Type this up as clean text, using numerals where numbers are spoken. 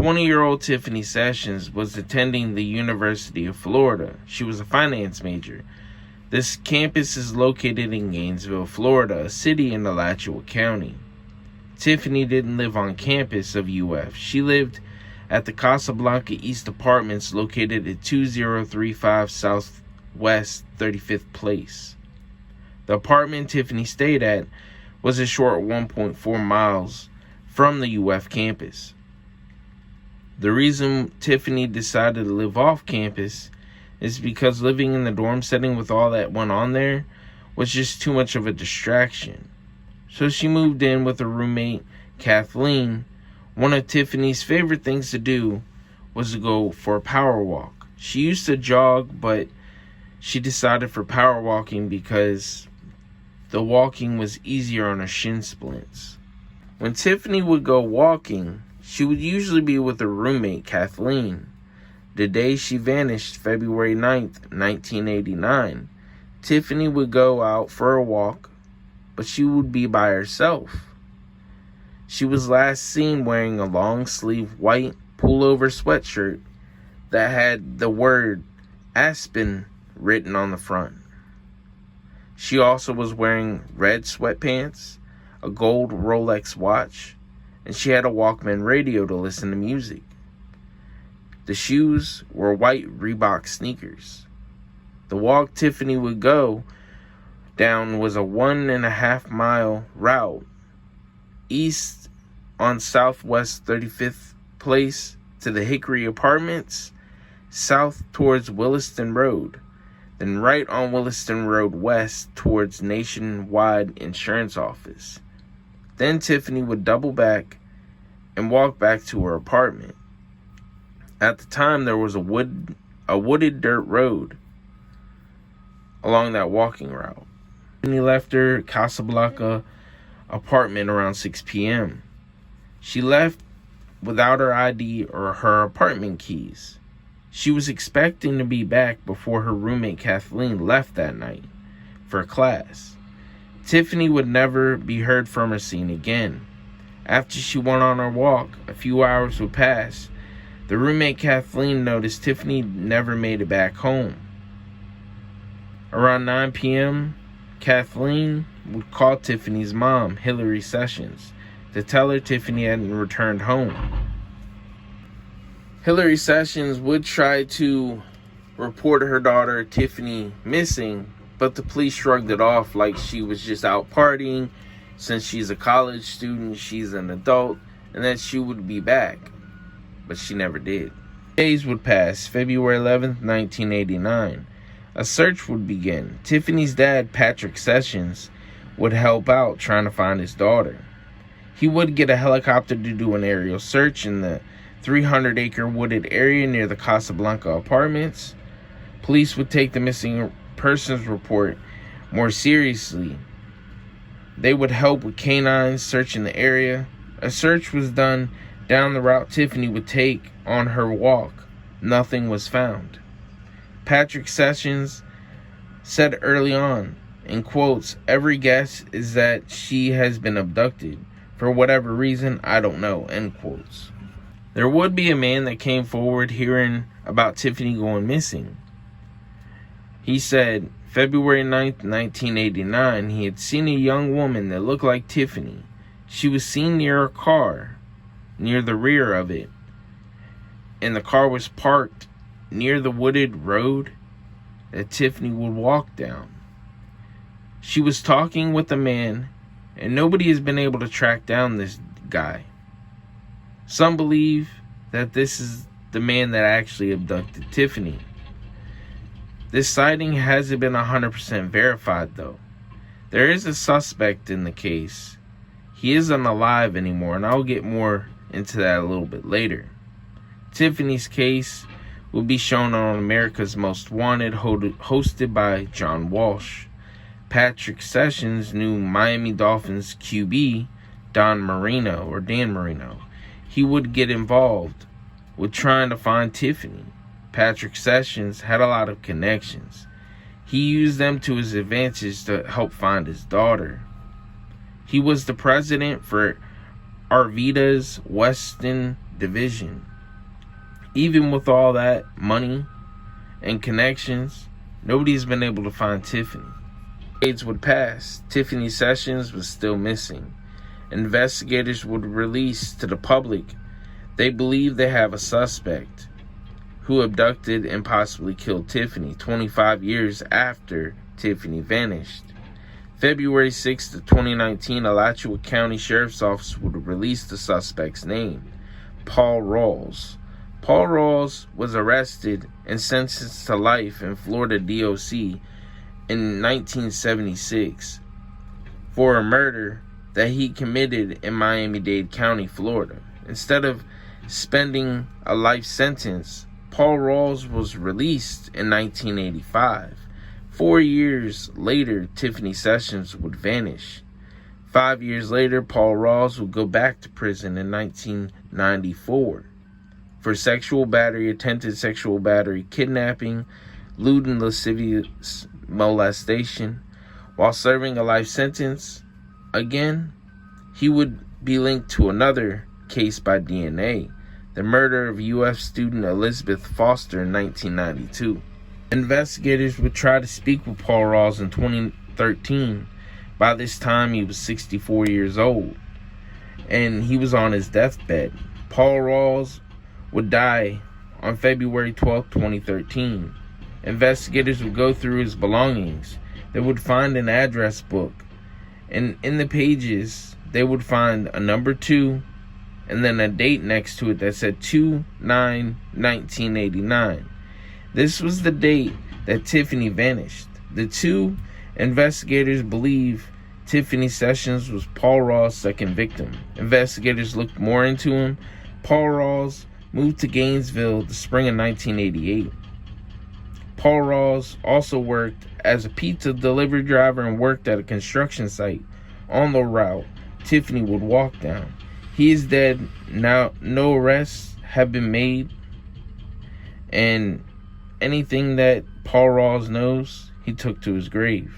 20-year-old Tiffany Sessions was attending the University of Florida. She was a finance major. This campus is located in Gainesville, Florida, a city in Alachua County. Tiffany didn't live on campus of UF. She lived at the Casablanca East Apartments located at 2035 Southwest 35th Place. The apartment Tiffany stayed at was a short 1.4 miles from the UF campus. The reason Tiffany decided to live off campus is because living in the dorm setting with all that went on there was just too much of a distraction. So she moved in with her roommate, Kathleen. One of Tiffany's favorite things to do was to go for a power walk. She used to jog, but she decided for power walking because the walking was easier on her shin splints. When Tiffany would go walking, she would usually be with her roommate, Kathleen. The day she vanished, February 9th, 1989, Tiffany would go out for a walk, but she would be by herself. She was last seen wearing a long-sleeve white pullover sweatshirt that had the word Aspen written on the front. She also was wearing red sweatpants, a gold Rolex watch, and she had a Walkman radio to listen to music. The shoes were white Reebok sneakers. The walk Tiffany would go down was a 1.5 mile route east on Southwest 35th Place to the Hickory Apartments, south towards Williston Road, then right on Williston Road west towards Nationwide Insurance Office. Then Tiffany would double back and walk back to her apartment. At the time, there was a wooded dirt road along that walking route. Tiffany left her Casablanca apartment around 6 p.m. She left without her ID or her apartment keys. She was expecting to be back before her roommate Kathleen left that night for class. Tiffany would never be heard from or seen again. After she went on her walk, a few hours would pass. The roommate Kathleen noticed Tiffany never made it back home. Around 9 p.m., Kathleen would call Tiffany's mom, Hillary Sessions, to tell her Tiffany hadn't returned home. Hillary Sessions would try to report her daughter Tiffany missing, but the police shrugged it off like she was just out partying. Since she's a college student, she's an adult, and that she would be back. But she never did. Days would pass. February 11th, 1989. A search would begin. Tiffany's dad, Patrick Sessions, would help out trying to find his daughter. He would get a helicopter to do an aerial search in the 300-acre wooded area near the Casablanca Apartments. Police would take the missing persons report more seriously. They would help with canines searching the area. A search was done down the route Tiffany would take on her walk. Nothing was found. Patrick Sessions said early on, in quotes, "Every guess is that she has been abducted. For whatever reason, I don't know," end quotes. There would be a man that came forward hearing about Tiffany going missing. He said, February 9th, 1989, he had seen a young woman that looked like Tiffany. She was seen near a car, near the rear of it, and the car was parked near the wooded road that Tiffany would walk down. She was talking with a man, and nobody has been able to track down this guy. Some believe that this is the man that actually abducted Tiffany. This sighting hasn't been 100% verified, though. There is a suspect in the case. He isn't alive anymore, and I'll get more into that a little bit later. Tiffany's case will be shown on America's Most Wanted, hosted by John Walsh. Patrick Sessions knew Miami Dolphins QB Dan Marino. He would get involved with trying to find Tiffany. Patrick Sessions had a lot of connections. He used them to his advantage to help find his daughter. He was the president for Arvida's Western Division. Even with all that money and connections, nobody's been able to find Tiffany. Decades would pass. Tiffany Sessions was still missing. Investigators would release to the public they believe they have a suspect who abducted and possibly killed Tiffany 25 years after Tiffany vanished. February 6, 2019, Alachua County Sheriff's Office would release the suspect's name, Paul Rawls. Paul Rawls was arrested and sentenced to life in Florida DOC in 1976 for a murder that he committed in Miami-Dade County, Florida. Instead of spending a life sentence, Paul Rawls was released in 1985. 4 years later, Tiffany Sessions would vanish. 5 years later, Paul Rawls would go back to prison in 1994 for sexual battery, attempted sexual battery, kidnapping, lewd and lascivious molestation. While serving a life sentence, again, he would be linked to another case by DNA, the murder of UF student Elizabeth Foster in 1992. Investigators would try to speak with Paul Rawls in 2013. By this time, he was 64 years old, and he was on his deathbed. Paul Rawls would die on February 12, 2013. Investigators would go through his belongings. They would find an address book, and in the pages, they would find a number 2 and then a date next to it that said 2/9/1989. This was the date that Tiffany vanished. The two investigators believe Tiffany Sessions was Paul Rawls' second victim. Investigators looked more into him. Paul Rawls moved to Gainesville the spring of 1988. Paul Rawls also worked as a pizza delivery driver and worked at a construction site on the route Tiffany would walk down. He is dead now. No arrests have been made, and anything that Paul Rawls knows, he took to his grave.